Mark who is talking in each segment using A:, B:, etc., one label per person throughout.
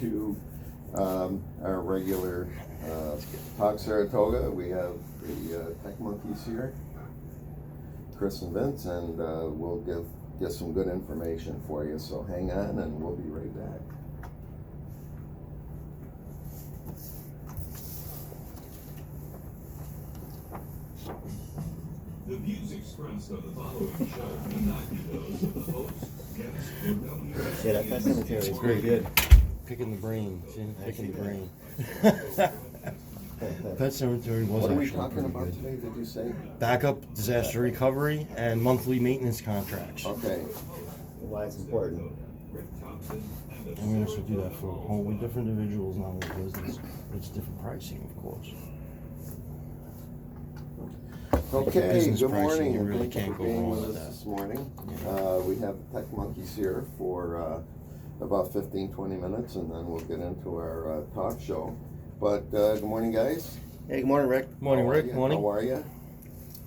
A: to our regular Talk Saratoga. We have the Tech Monkeys here, Chris and Vince, and we'll get some good information for you. So hang on, and we'll be right back.
B: The views expressed on the following show may not be those of the host, guests, or WSP.
C: Yeah, that Pet Cemetery is pretty good.
D: Picking the brain, see? Picking the brain.
C: Pet
D: Pet Cemetery was
A: What are we
D: actually
A: talking
D: pretty
A: about
D: good.
A: today? Did you say?
D: Backup, disaster recovery, and monthly maintenance contracts.
A: Okay.
C: Why it's important.
B: Rick Thompson and the
D: And we also do that for wholly different individuals, not only business. It's different pricing, of course.
A: Okay,
D: Business
A: good
D: pricing,
A: morning,
D: you
A: and
D: really
A: thank you
D: can't
A: for
D: go
A: being
D: wrong
A: with
D: with
A: us
D: that.
A: this morning.
D: Yeah.
A: We have the Tech Monkeys here for about 15-20 minutes, and then we'll get into our talk show. But good morning, guys.
C: Hey, good morning, Rick.
D: Morning,
A: How are
D: Rick.
A: ya?
D: Morning.
A: How are you?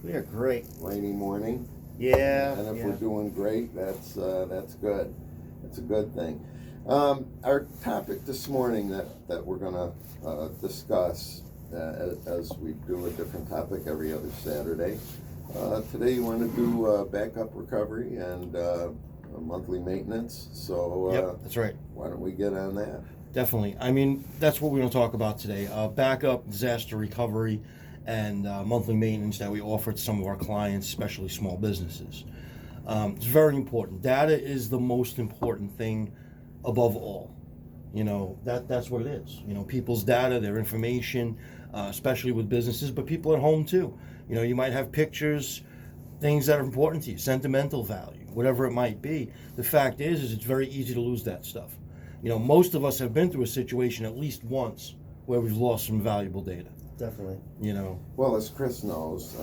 C: We are great.
A: Rainy morning.
C: Yeah.
A: And if
C: yeah.
A: we're doing great, that's good. That's a good thing. Our topic this morning that we're going to discuss, as we do a different topic every other Saturday. Today you want to do backup recovery and monthly maintenance. So
D: Yep, that's right.
A: why don't we get on that?
D: Definitely. I mean, that's what we're going to talk about today. Backup, disaster recovery, and monthly maintenance that we offer to some of our clients, especially small businesses. It's very important. Data is the most important thing above all. You know, that's what it is. You know, people's data, their information, especially with businesses, but people at home too. You know, you might have pictures, things that are important to you, sentimental value, whatever it might be. The fact is it's very easy to lose that stuff. You know, most of us have been through a situation at least once where we've lost some valuable data.
C: Definitely.
D: You know,
A: Well, as Chris knows,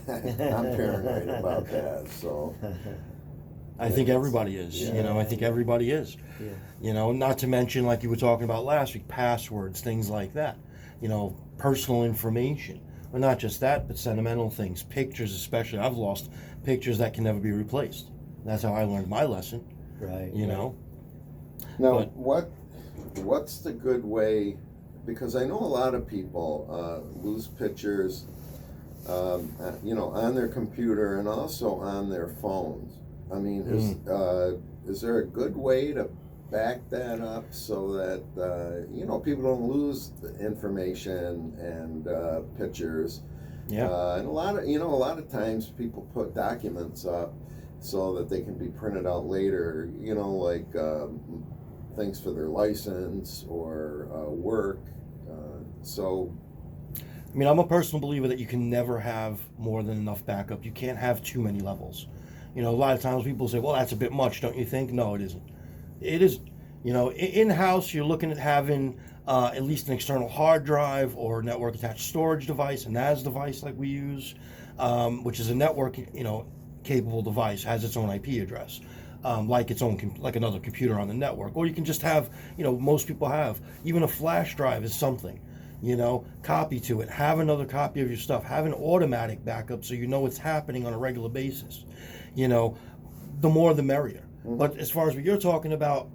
A: I'm paranoid about that. So
D: I think everybody is.
A: Yeah.
D: You know, I think everybody is.
C: Yeah.
D: You know, not to mention, like you were talking about last week, passwords, things like that. You know, personal information. But not just that, but sentimental things, pictures especially. I've lost pictures that can never be replaced. That's how I learned my lesson.
C: Right.
D: You know.
A: now,
D: But-
A: what's the good way? Because I know a lot of people lose pictures, you know, on their computer and also on their phones. I mean, is there a good way to back that up so that you know, people don't lose the information and pictures?
D: Yeah.
A: And a lot of times people put documents up so that they can be printed out later. You know, like things for their license or work. So
D: I mean, I'm a personal believer that you can never have more than enough backup. You can't have too many levels. You know, a lot of times people say, well, that's a bit much, don't you think? No, it isn't. It is. You know, in-house, you're looking at having at least an external hard drive or network attached storage device, a NAS device like we use, which is a network, you know, capable device, has its own IP address. Like its own, like another computer on the network. Or you can just have, you know, most people have, even a flash drive is something. You know, copy to it, have another copy of your stuff, have an automatic backup so you know what's happening on a regular basis. You know, the more the merrier.
A: Mhm.
D: But as far as what you're talking about,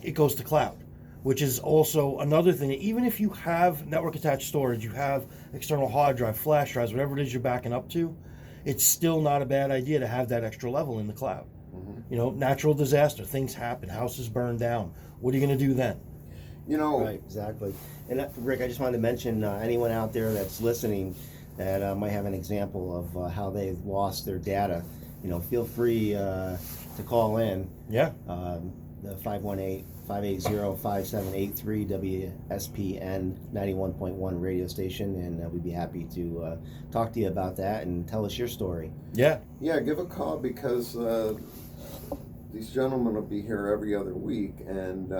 D: it goes to cloud, which is also another thing. Even if you have network attached storage, you have external hard drive, flash drives, whatever it is you're backing up to, it's still not a bad idea to have that extra level in the cloud. You know, natural disaster, things happen, houses burn down. What are you going to do then?
A: you know,
C: Right. Exactly. And Rick, I just wanted to mention anyone out there that's listening that might have an example of how they've lost their data. You know, feel free to call in.
D: Yeah.
C: The 518-580-5783 WSPN 91.1 radio station, and we'd be happy to talk to you about that and tell us your story.
D: Yeah.
A: yeah, give a call because these gentlemen will be here every other week, and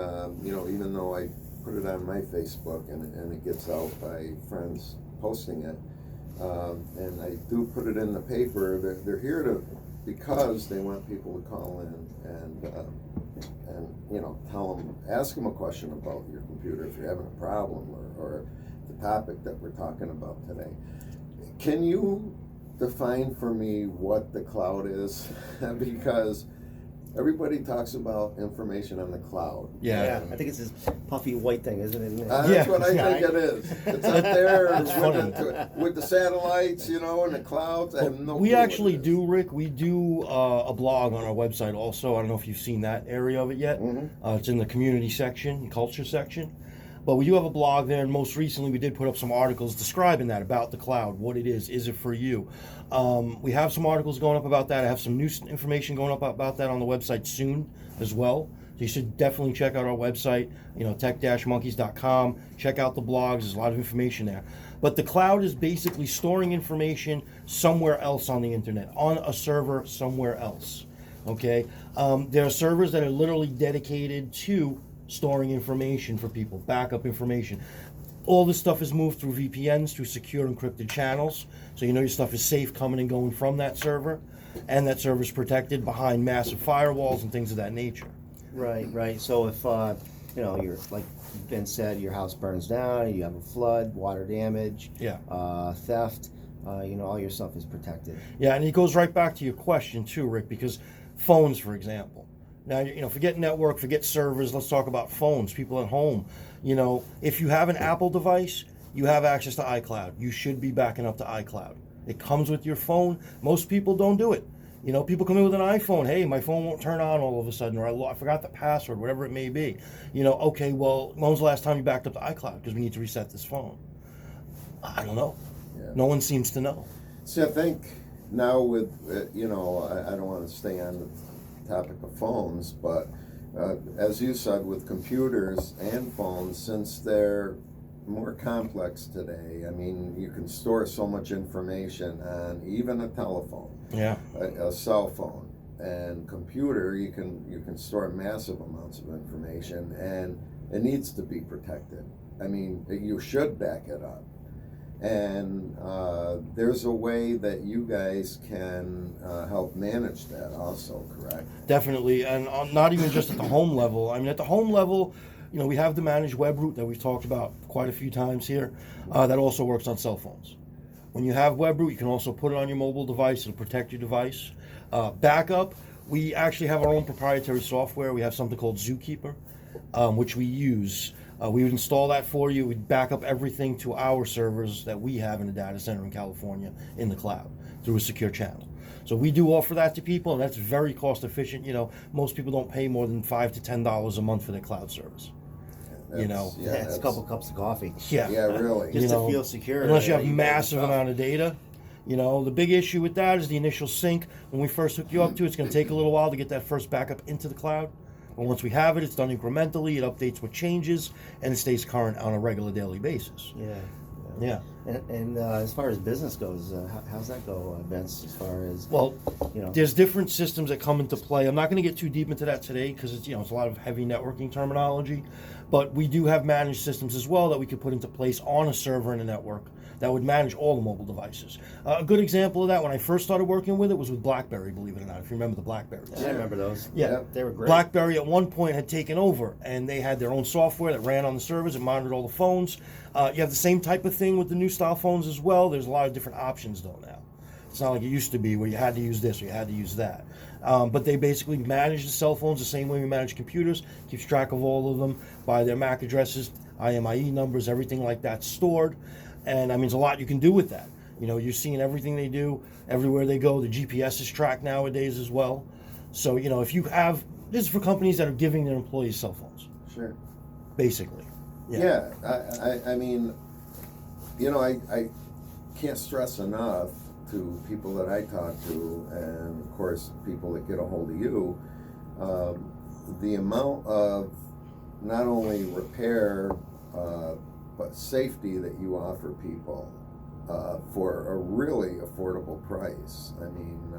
A: you know, even though I put it on my Facebook and it gets out by friends posting it, and I do put it in the paper, they're here to because they want people to call in and you know, ask them a question about your computer if you're having a problem or the topic that we're talking about today. Can you define for me what the cloud is? Because Everybody talks about information on the cloud.
D: Yeah.
C: I think it's this puffy white thing, isn't it?
A: That's
D: Yeah.
A: what I think it is. It's up there
D: It's funny.
A: with the satellites, you know, and the clouds. I have no
D: We
A: clue what
D: actually
A: it is.
D: do, Rick. We do a blog on our website also. I don't know if you've seen that area of it yet. It's in the community section, culture section. But we do have a blog there, and most recently we did put up some articles describing that, about the cloud, what it is it for you? We have some articles going up about that. I have some new information going up about that on the website soon as well. So you should definitely check out our website, tech-monkeys.com. Check out the blogs. There's a lot of information there. But the cloud is basically storing information somewhere else on the internet, on a server somewhere else. Okay? There are servers that are literally dedicated to storing information for people, backup information. All this stuff is moved through VPNs, through secure encrypted channels, so you know your stuff is safe coming and going from that server, and that server is protected behind massive firewalls and things of that nature.
C: Right. So if you're, like Ben said, your house burns down, you have a flood, water damage, theft, all your stuff is protected.
D: Yeah, and it goes right back to your question too, Rick, because phones, for example. Now, forget network, forget servers, let's talk about phones, people at home. If you have an Apple device, you have access to iCloud. You should be backing up to iCloud. It comes with your phone. Most people don't do it. People come in with an iPhone. Hey, my phone won't turn on all of a sudden, or I forgot the password, whatever it may be. Okay, well, when was the last time you backed up to iCloud? Because we need to reset this phone. I don't know.
A: Yeah.
D: No one seems to know.
A: See, I think now with, I don't want to stay on the topic of phones, but as you said, with computers and phones, since they're more complex today, I mean, you can store so much information on even a telephone, a cell phone, and computer. You can store massive amounts of information, and it needs to be protected. I mean, you should back it up. And there's a way that you guys can help manage that also, correct?
D: Definitely, and not even just at the home level. I mean, at the home level, we have the managed web route that we've talked about quite a few times here. That also works on cell phones. When you have web route, you can also put it on your mobile device. It'll protect your device. Backup, we actually have our own proprietary software. We have something called Zookeeper, which we use. We would install that for you. We'd back up everything to our servers that we have in the data center in California in the cloud through a secure channel. So we do offer that to people, and that's very cost efficient. Most people don't pay more than $5 to $10 a month for their cloud service.
C: It's a couple cups of coffee.
A: Yeah, really.
C: Just to feel secure.
D: Unless you have massive amount of data. The big issue with that is the initial sync. When we first hook you up to it, it's going to take a little while to get that first backup into the cloud. But once we have it, it's done incrementally. It updates what changes, and it stays current on a regular daily basis. Yeah.
C: And as far as business goes, how's that go, Vince? As far as
D: there's different systems that come into play. I'm not going to get too deep into that today because it's a lot of heavy networking terminology. But we do have managed systems as well that we could put into place on a server in a network that would manage all the mobile devices. A good example of that, when I first started working with it, was with BlackBerry, believe it or not, if you remember the BlackBerries.
C: I remember those.
D: Yeah.
C: They were great.
D: BlackBerry at one point had taken over, and they had their own software that ran on the servers and monitored all the phones. You have the same type of thing with the new style phones as well. There's a lot of different options, though, now. It's not like it used to be where you had to use this or you had to use that. But they basically manage the cell phones the same way we manage computers, keeps track of all of them by their MAC addresses, IMEI numbers, everything like that stored. And I mean, there's a lot you can do with that. You're seeing everything they do, everywhere they go. The GPS is tracked nowadays as well. So, if you have, this is for companies that are giving their employees cell phones.
A: Sure.
D: Basically.
A: Yeah. I mean, I can't stress enough to people that I talk to, and of course people that get a hold of you, the amount of not only repair but safety that you offer people for a really affordable price. I mean,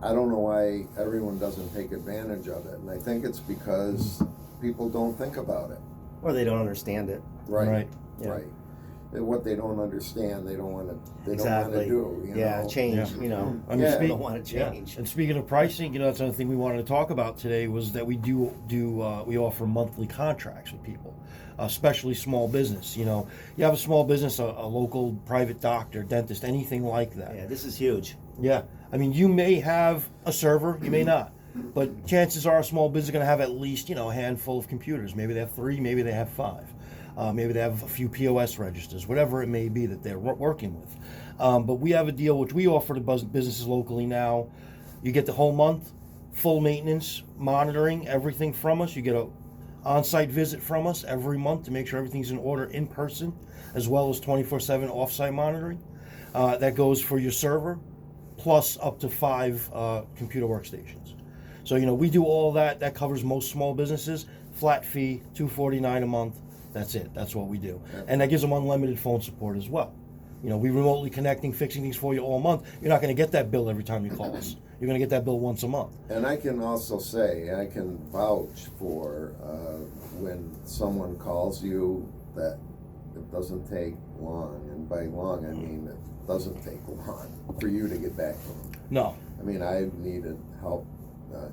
A: I don't know why everyone doesn't take advantage of it, and I think it's because people don't think about it.
C: Or they don't understand it.
A: Right.
C: Yeah.
A: Right. What they don't understand, they don't want to. They
C: Exactly.
A: don't want to do.
C: Change.
D: Yeah. I mean,
A: Yeah.
C: They don't want to change.
D: And speaking of pricing, that's another thing we wanted to talk about today was that we we offer monthly contracts with people, especially small business. You have a small business, a local private doctor, dentist, anything like that.
C: Yeah, this is huge.
D: Yeah, I mean, you may have a server, you may not, but chances are a small business is going to have at least, you know, a handful of computers. Maybe they have 3, maybe they have 5, maybe they have a few POS registers, whatever it may be that they're working with. But we have a deal which we offer to businesses locally now. You get the whole month, full maintenance, monitoring, everything from us. You get a on-site visit from us every month to make sure everything's in order in person, as well as 24/7 off-site monitoring. That goes for your server, plus up to 5 computer workstations. So, you know, we do all that. That covers most small businesses. Flat fee, $249 a month. That's it. That's what we do. And that gives them unlimited phone support as well. You know, we remotely connecting, fixing things for you all month. You're not going to get that bill every time you call us. You're going to get that bill once a month.
A: And I can also say, I can vouch for when someone calls you that it doesn't take long, and by long I mean it doesn't take long for you to get back to them.
D: No.
A: I mean, I've needed help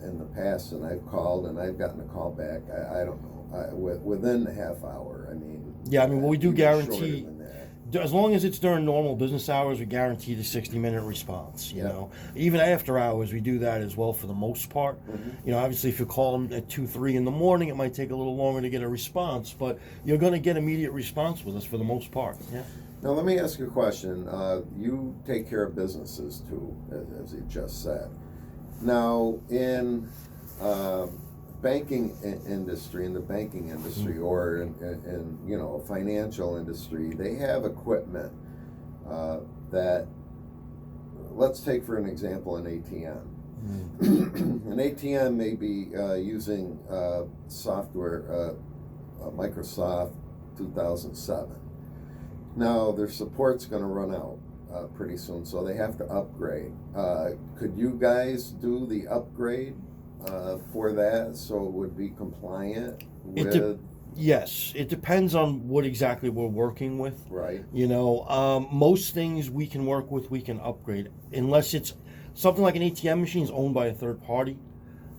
A: in the past, and I've called and I've gotten a call back. I don't know, within a half hour. I mean,
D: Yeah, I mean, well, we do
A: even
D: guarantee,
A: shorter than that.
D: as long as it's during normal business hours, we guarantee the 60-minute response. You
A: Yeah.
D: know, even after hours, we do that as well for the most part. You know, obviously, if you call them at 2, 3 in the morning, it might take a little longer to get a response, but you're going to get immediate response with us for the most part. Yeah.
A: Now, let me ask you a question. You take care of businesses too, as you just said. Now, in banking industry, in the banking industry, or in you know, financial industry, they have equipment that, let's take for an example an ATM. An ATM may be using software, Microsoft 2007. Now their support's going to run out pretty soon, so they have to upgrade. Could you guys do the upgrade for that so it would be compliant with?
D: Yes, it depends on what exactly we're working with.
A: Right.
D: You know, most things we can work with, we can upgrade, unless it's something like an ATM machine is owned by a third party.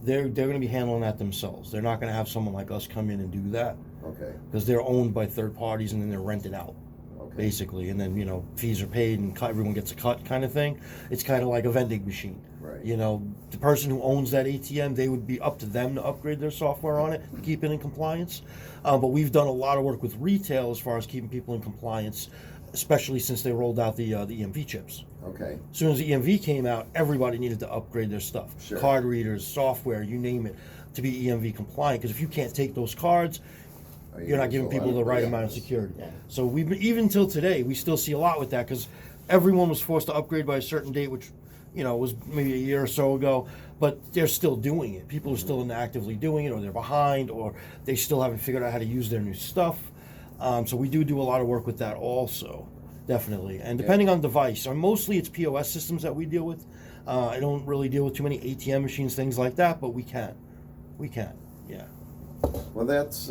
D: They're going to be handling that themselves. They're not going to have someone like us come in and do that
A: Okay.
D: because they're owned by third parties and then they're rented out.
A: Okay.
D: Basically, and then, you know, fees are paid and everyone gets a cut kind of thing. It's kind of like a vending machine.
A: Right.
D: You know, the person who owns that ATM, they would be up to them to upgrade their software on it to keep it in compliance. But we've done a lot of work with retail as far as keeping people in compliance, especially since they rolled out the EMV chips.
A: Okay.
D: As soon as the EMV came out, everybody needed to upgrade their stuff.
A: Sure.
D: Card readers, software, you name it, to be EMV compliant. Because if you can't take those cards, you're not giving people the right amount of security.
C: Yeah.
D: So we've been, even till today, we still see a lot with that because everyone was forced to upgrade by a certain date, which, you know, was maybe a year or so ago, but they're still doing it. People are still actively doing it, or they're behind, or they still haven't figured out how to use their new stuff. So we do a lot of work with that also, definitely. And depending on device, mostly it's POS systems that we deal with. I don't really deal with too many ATM machines, things like that, but we can. Yeah.
A: Well, that's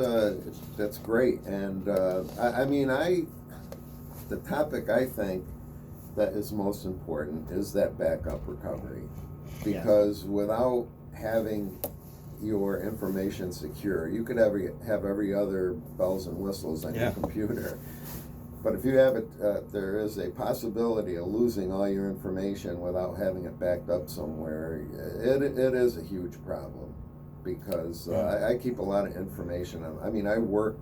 A: great, and I mean, the topic I think that is most important is that backup recovery, because without having your information secure, you could have every other bells and whistles on your computer, but if you have it, there is a possibility of losing all your information without having it backed up somewhere. It is a huge problem. Because I keep a lot of information on. I mean, I work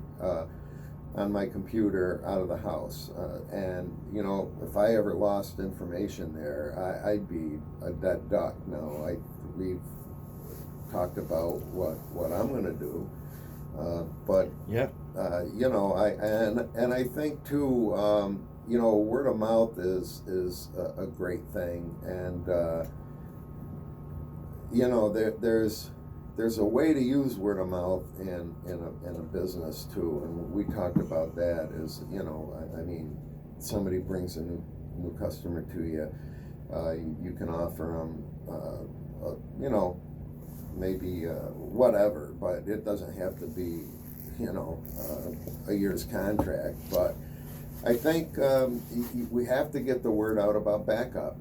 A: on my computer out of the house, and you know, if I ever lost information there, I'd be a dead duck. Now, we've talked about what I'm going to do, but you know, I think too, you know, word of mouth is a great thing, and you know, there's a way to use word of mouth in a business too, and we talked about that. Is, you know, I mean, somebody brings a new customer to you, you can offer them, you know, maybe whatever, but it doesn't have to be, you know, a year's contract. But I think we have to get the word out about backup.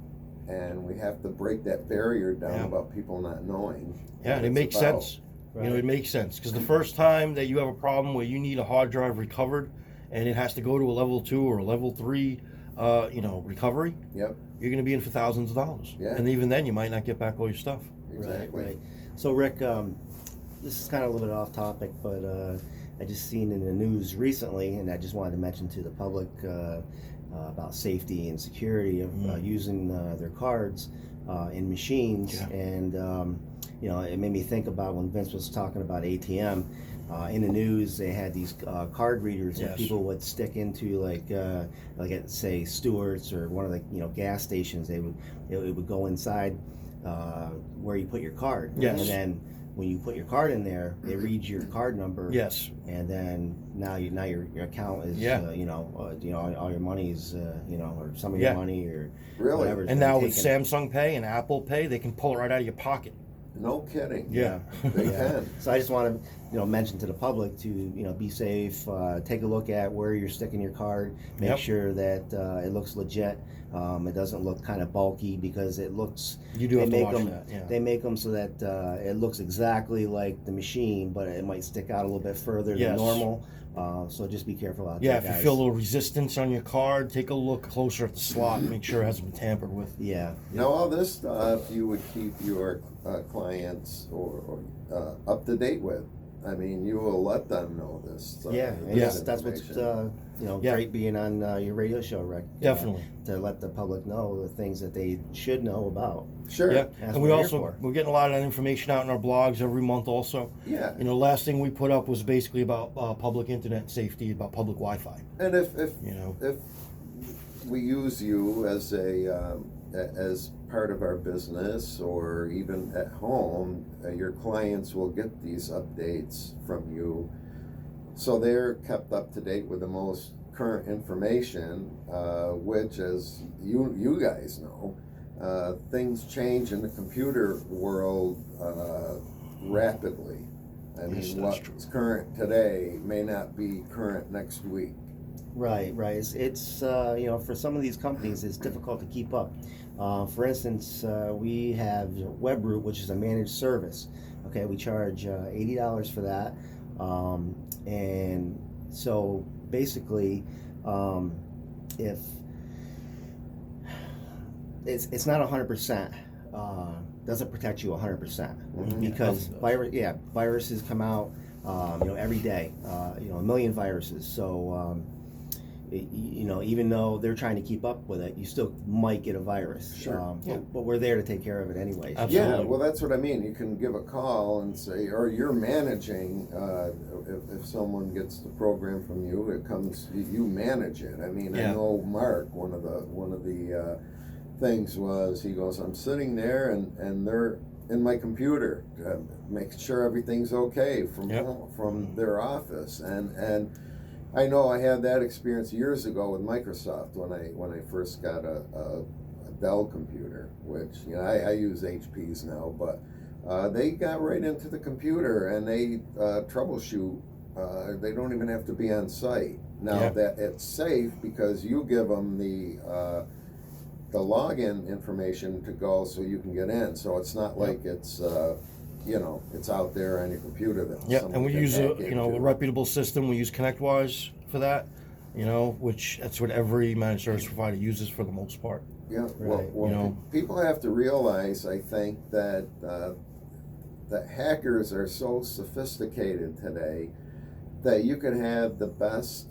A: And we have to break that barrier down about people not knowing.
D: Yeah, and it makes sense.
C: Right.
D: You know, it makes sense because the first time that you have a problem where you need a hard drive recovered, and it has to go to a level 2 or a level 3, you know, recovery.
A: Yep.
D: you're going to be in for thousands of dollars.
A: Yeah.
D: And even then, you might not get back all your stuff.
A: Exactly.
C: Right. So Rick, this is kind of a little bit off topic, but I just seen in the news recently, and I just wanted to mention to the public about safety and security of using their cards in machines.
D: Yeah.
C: And you know, it made me think about when Vince was talking about ATM. In the news, they had these card readers that
D: Yes.
C: people would stick into, like at say Stewart's or one of the gas stations. It would go inside where you put your card.
D: Yes.
C: And then when you put your card in there, it reads your card number.
D: Yes.
C: And then now your account is all your money is or some of your money or
A: Really?
C: whatever.
D: And now with Samsung Pay and Apple Pay, they can pull it right out of your pocket.
A: No kidding.
D: Yeah.
A: They can.
C: So I just want to mention to the public to be safe. Take a look at where you're sticking your card. Make
D: Yep.
C: sure that it looks legit. It doesn't look kind of bulky because it looks.
D: You do
C: they
D: have to
C: make
D: watch
C: them,
D: that. Yeah.
C: They make them so that it looks exactly like the machine, but it might stick out a little bit further than
D: Yes.
C: normal. So just be careful out
D: Yeah,
C: there,
D: if you
C: guys.
D: feel a little resistance on your card, take a look closer at the slot. Make sure it hasn't been tampered with.
C: Yeah.
A: Now, all this stuff you would keep your clients or up to date with. I mean, you will let them know this.
C: Yeah, and
D: Yeah.
C: that's what's
A: information.
D: Yeah.
C: great being on your radio show, Rick.
D: Definitely.
C: To let the public know the things that they should know about.
A: Sure.
D: Yeah,
C: That's
D: and
C: what we're here for.
D: we're getting a lot of that information out in our blogs every month. Also,
A: Yeah.
D: you know, last thing we put up was basically about public internet safety, about public Wi-Fi.
A: And if
D: You know,
A: if we use you as as part of our business or even at home, your clients will get these updates from you, so they're kept up to date with the most current information, which, as you guys know, things change in the computer world rapidly. I
D: Yes,
A: mean,
D: that's
A: what's current today may not be current next week.
C: Right. It's for some of these companies, it's difficult to keep up. For instance, we have WebRoot, which is a managed service. Okay, we charge $80 for that, and so basically, if it's not 100%, doesn't protect you 100% because viruses come out, every day, a million viruses. So. Even though they're trying to keep up with it, you still might get a virus.
A: Sure.
C: But we're there to take care of it anyway.
D: Absolutely.
A: Yeah, well, that's what I mean. You can give a call and say, or you're managing. If someone gets the program from you, it comes. You manage it. I mean,
D: Yeah.
A: I know Mark. One of the things was he goes, I'm sitting there and they're in my computer, making sure everything's okay from
D: Yep.
A: home, from their office, and I know I had that experience years ago with Microsoft when I first got a Dell computer, which I use HPs now, but they got right into the computer and they troubleshoot. They don't even have to be on site now.
D: Yeah.
A: That it's safe because you give them the login information to go so you can get in. So it's not like it's it's out there on your computer. That
D: yeah,
A: someone
D: and we
A: can
D: use
A: hack
D: a
A: into.
D: reputable system. We use ConnectWise for that. Which that's what every managed service provider uses for the most part.
A: Yeah,
C: Right.
A: well, people have to realize, I think, that that hackers are so sophisticated today that you can have the best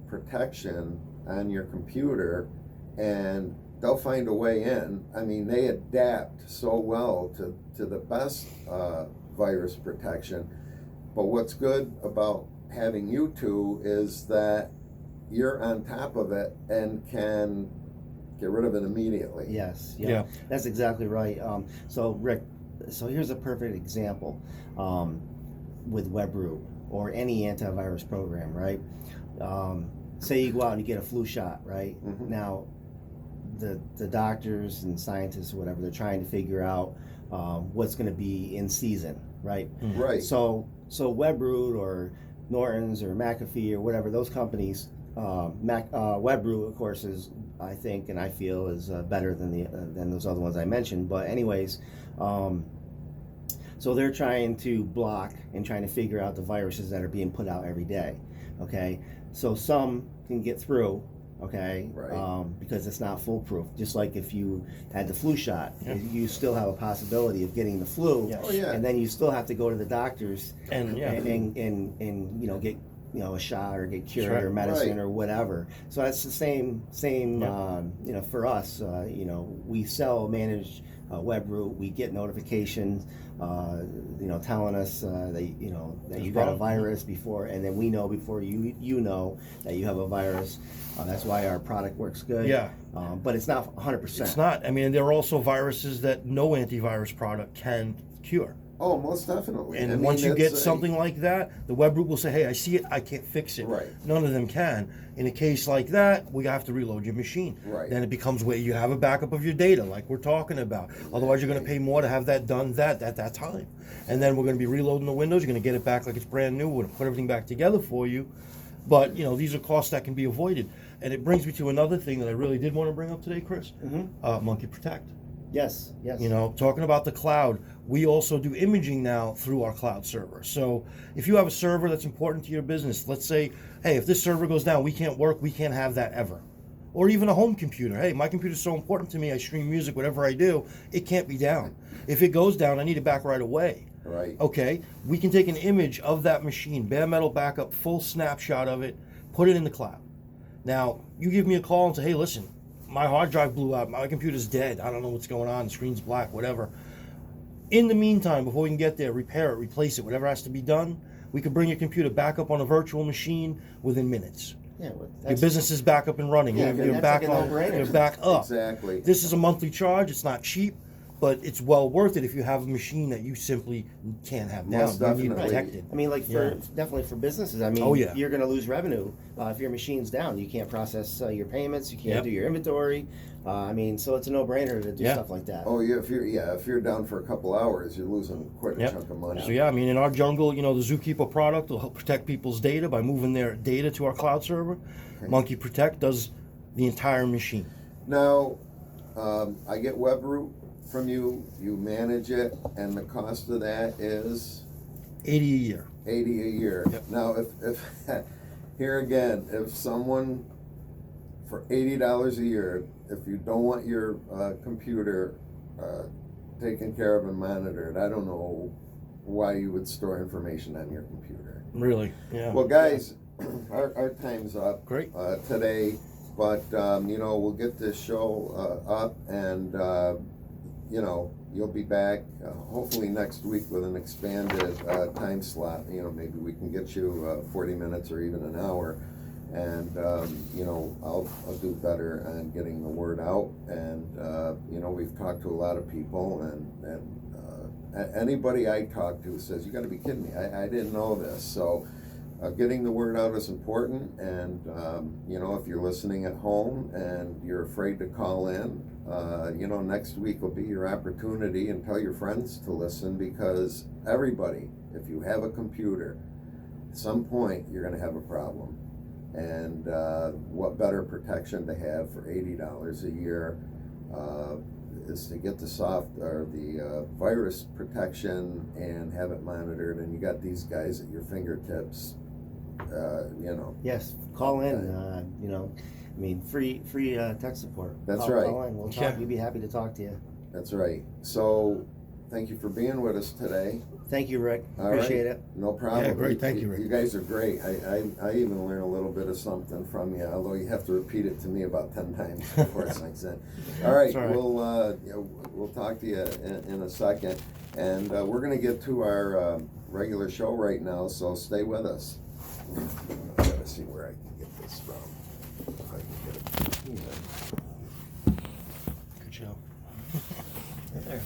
A: protection on your computer, and they'll find a way in. I mean, they adapt so well to the best virus protection. But what's good about having you two is that you're on top of it and can get rid of it immediately.
C: Yes.
D: Yeah.
C: That's exactly right. So Rick, here's a perfect example with WebRoot or any antivirus program, right? Say you go out and you get a flu shot, right?
A: Mhm.
C: Now, the doctors and scientists or whatever, they're trying to figure out what's going to be in season, right?
A: Right.
C: So WebRoot or Norton's or McAfee or whatever, those companies, WebRoot, of course, is, I think and I feel, is better than those other ones I mentioned. But anyways, so they're trying to block and trying to figure out the viruses that are being put out every day. Okay, so some can get through, okay?
A: Right.
C: Because it's not foolproof. Just like if you had the flu shot,
D: Yeah.
C: you still have a possibility of getting the flu,
D: Yes.
A: Oh, yeah.
C: and then you still have to go to the doctors
D: And yeah,
C: and get a shot or get cured
D: right.
C: or medicine
A: Right.
C: or whatever. So that's the same
D: Yeah.
C: for us. We sell managed web route. We get notifications, telling us that you got a
D: wrong.
C: virus before, and then we know before you know that you have a virus. That's why our product works good.
D: Yeah.
C: But it's not 100%.
D: It's not. I mean, there are also viruses that no antivirus product can cure.
A: Oh, most definitely.
D: And
A: I mean,
D: once you
A: it's
D: get
A: a-
D: something like that, the web root will say, "Hey, I see it. I can't fix it."
A: Right.
D: None of them can. In a case like that, we have to reload your machine.
A: Right.
D: Then it becomes where you have a backup of your data, like we're talking about. Otherwise, you're going to pay more to have that done at that time. And then we're going to be reloading the Windows. You're going to get it back like it's brand new. We're going to put everything back together for you. But these are costs that can be avoided. And it brings me to another thing that I really did want to bring up today, Chris. Monkey Protect.
C: Yes.
D: Talking about the cloud, we also do imaging now through our cloud server. So if you have a server that's important to your business, let's say, hey, if this server goes down, we can't work, we can't have that ever. Or even a home computer. Hey, my computer's so important to me, I stream music, whatever I do, it can't be down. If it goes down, I need it back right away.
A: Right.
D: Okay, we can take an image of that machine, bare metal backup, full snapshot of it, put it in the cloud. Now, you give me a call and say, hey, listen, my hard drive blew out, my computer's dead, I don't know what's going on, the screen's black, whatever. In the meantime, before we can get there, repair it, replace it, whatever has to be done, we can bring your computer back up on a virtual machine within minutes.
C: Yeah. Well,
D: Your business is back up and running.
C: Yeah,
D: You're
C: that's
D: back
C: like a
D: on.
C: no-brainer.
D: You're back up.
A: Exactly.
D: This is a monthly charge. It's not cheap, but it's well worth it if you have a machine that you simply can't have
A: Most
D: down. You need
A: definitely.
D: protected.
C: I mean, definitely for businesses. I mean,
D: Oh, yeah.
C: you're going to lose revenue if your machine's down. You can't process your payments. You can't
D: Yep.
C: do your inventory. So it's a no-brainer to do
D: Yeah.
C: stuff like that.
A: Oh, yeah. If you're down for a couple hours, you're losing quite a
D: Yep.
A: chunk of money.
D: So yeah, I mean, in our jungle, the Zookeeper product will help protect people's data by moving their data to our cloud server.
A: Okay.
D: Monkey Protect does the entire machine.
A: Now, I get WebRoot from you. You manage it, and the cost of that is
D: 80 a year.
A: $80 a year.
D: Yep.
A: Now, if here again, if someone for $80 a year, if you don't want your computer taken care of and monitored, I don't know why you would store information on your computer.
D: Really? Yeah.
A: Well, guys, our time's up
D: Great.
A: today, but we'll get this show up, and you'll be back hopefully next week with an expanded time slot. Maybe we can get you 40 minutes or even an hour, and I'll do better on getting the word out. And we've talked to a lot of people, and anybody I talk to says, you got to be kidding me, I didn't know this. So getting the word out is important, and if you're listening at home and you're afraid to call in, next week will be your opportunity, and tell your friends to listen, because everybody, if you have a computer, at some point you're going to have a problem. And what better protection to have for $80 a year is to get the virus protection and have it monitored, and you got these guys at your fingertips.
C: Yes. Call in. Free tech support.
A: That's
C: Call
A: right.
C: in. We'll talk.
D: Yeah.
C: We'd be happy to talk to you.
A: That's right. So, thank you for being with us today.
C: Thank you, Rick.
A: All
C: Appreciate
A: right.
C: it.
A: No problem.
D: Yeah, great. Thank you, Rick.
A: You guys are great. I even learned a little bit of something from you, although you have to repeat it to me about 10 times before it makes sense. All right,
D: It's all right.
A: we'll talk to you in a second, and we're going to get to our regular show right now. So stay with us. I gotta see where I can get this from. If I can get it.
D: Good show.
C: Right there.